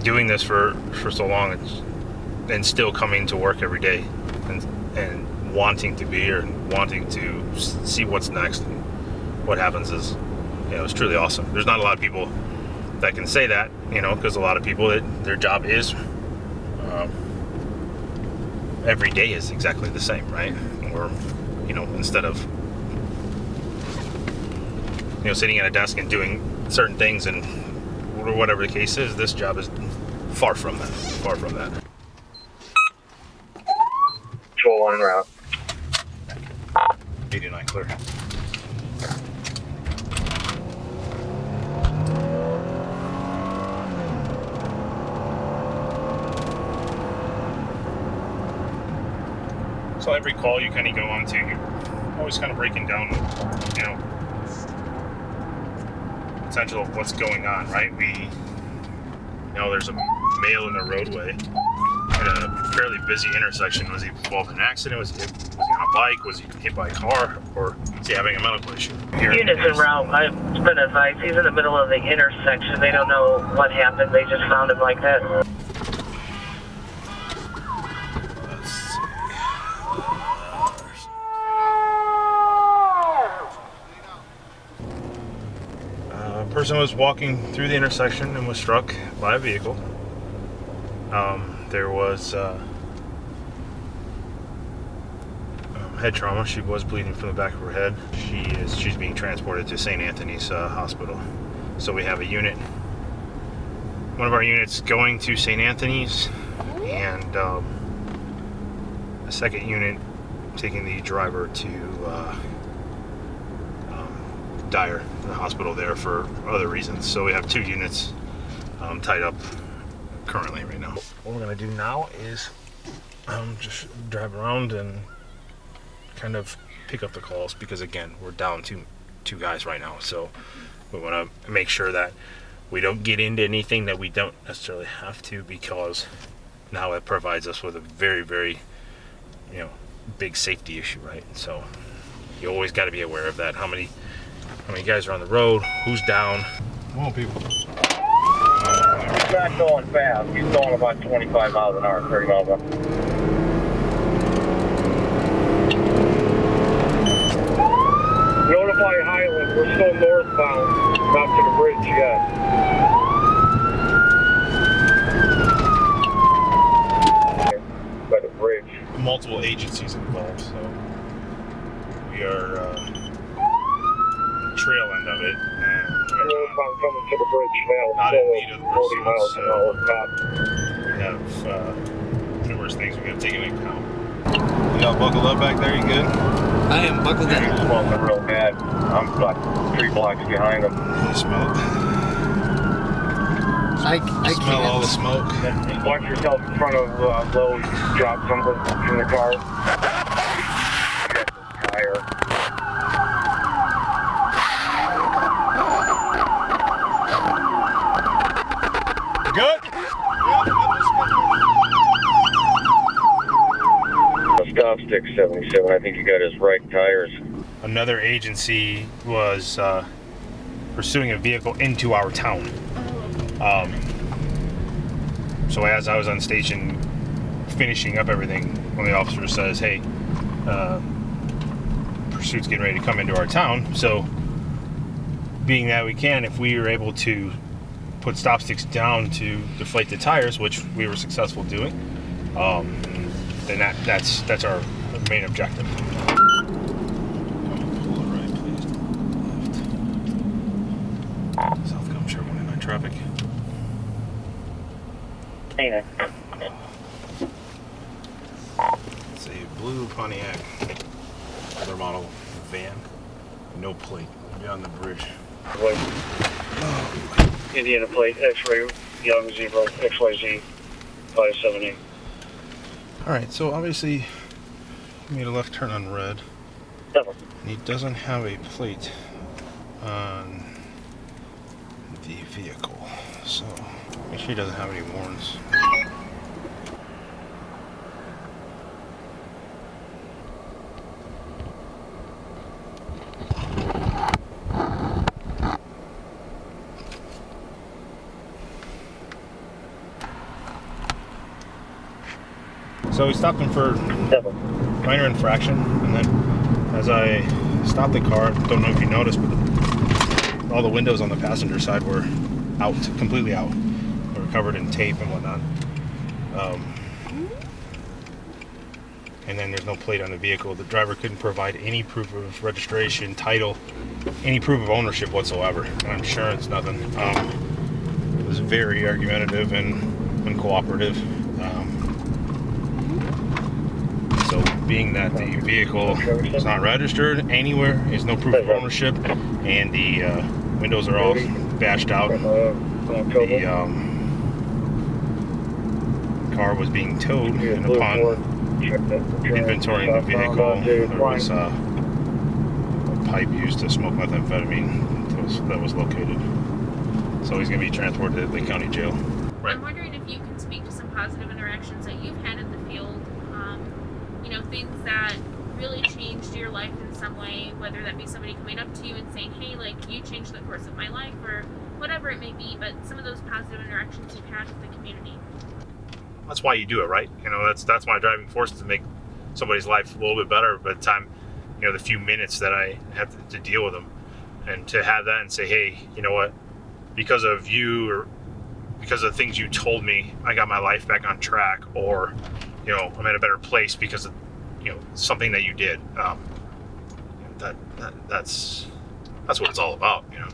doing this for so long and still coming to work every day and wanting to be here and wanting to see what's next and what happens is, you know, it's truly awesome. There's not a lot of people that can say that, you know, because a lot of people, their job is every day is exactly the same, right? Or, you know, instead of, you know, sitting at a desk and doing certain things and whatever the case is, this job is far from that. Far from that. Patrol 1 en route. 89 clear. So every call you kind of go on to, you're always kind of breaking down, you know, potential of what's going on, right? You know, there's a male in the roadway at a fairly busy intersection. Was he involved in an accident? Was he on a bike? Was he hit by a car? Or is he having a medical issue? Units en route. I've been advised he's in the middle of the intersection. They don't know what happened. They just found him like that. Person was walking through the intersection and was struck by a vehicle. There was head trauma. She was bleeding from the back of her head. She's being transported to St. Anthony's Hospital. So we have one of our units going to St. Anthony's, and a second unit taking the driver to Dyer, the hospital there, for other reasons. So we have 2 units tied up currently right now. What we're gonna do now is just drive around and kind of pick up the calls, because again, we're down two guys right now. So we want to make sure that we don't get into anything that we don't necessarily have to, because now it provides us with a very, very, you know, big safety issue, right? So you always got to be aware of that. How many guys are on the road, who's down. Come on, people. He's not going fast. He's going about 25 miles an hour, 30 miles an hour. Notify Highland. We're still northbound, not to the bridge yet. By the bridge. Multiple agencies involved, so we are trail end of it, and Coming to the bridge now. not in need of the 40 miles an hour. we have numerous things we got to take into account. You all buckled up back there? You good? I am buckled in. He's smoking real bad. I'm like 3 blocks behind him. You smell it? I Smell all the smoke. Watch yourself in front of Lowe. Drop something from the car. Tire. Good? Stop stick 77. I think he got his right tires. Another agency was pursuing a vehicle into our town. So as I was on station finishing up everything, one of the officers says, hey, pursuit's getting ready to come into our town. So being that we can, if we were able to put stop sticks down to deflate the tires, which we were successful doing, then that's our main objective. Pull it right, please. Left. Southcom Schererville 109 traffic. It's a blue Pontiac, other model van, no plate. Be on the bridge. Indiana plate, X-ray, Young Zebra, XYZ, 578. Alright, so obviously he made a left turn on red. And he doesn't have a plate on the vehicle. So make sure he doesn't have any warrants. So we stopped him for minor infraction, and then as I stopped the car, don't know if you noticed, but all the windows on the passenger side were out, completely out. They were covered in tape and whatnot. And then there's no plate on the vehicle. The driver couldn't provide any proof of registration, title, any proof of ownership whatsoever. Insurance, nothing. It was very argumentative and uncooperative. So being that the vehicle is not registered anywhere, there's no proof of ownership, and the windows are all bashed out, the car was being towed, and upon inventorying the vehicle, there was a pipe used to smoke methamphetamine that was located. So he's going to be transported to the county jail. I'm wondering if you can speak to some positive interactions that you've had in the field. You know, things that really changed your life in some way, whether that be somebody coming up to you and saying, hey, like, you changed the course of my life, or whatever it may be, but some of those positive interactions you've had with the community. That's why you do it, right? You know, that's my driving force, to make somebody's life a little bit better by the time, you know, the few minutes that I have to deal with them. And to have that and say, hey, you know what, because of you, or because of the things you told me, I got my life back on track, or, you know, I'm in a better place because of, you know, something that you did. That's what it's all about, you know.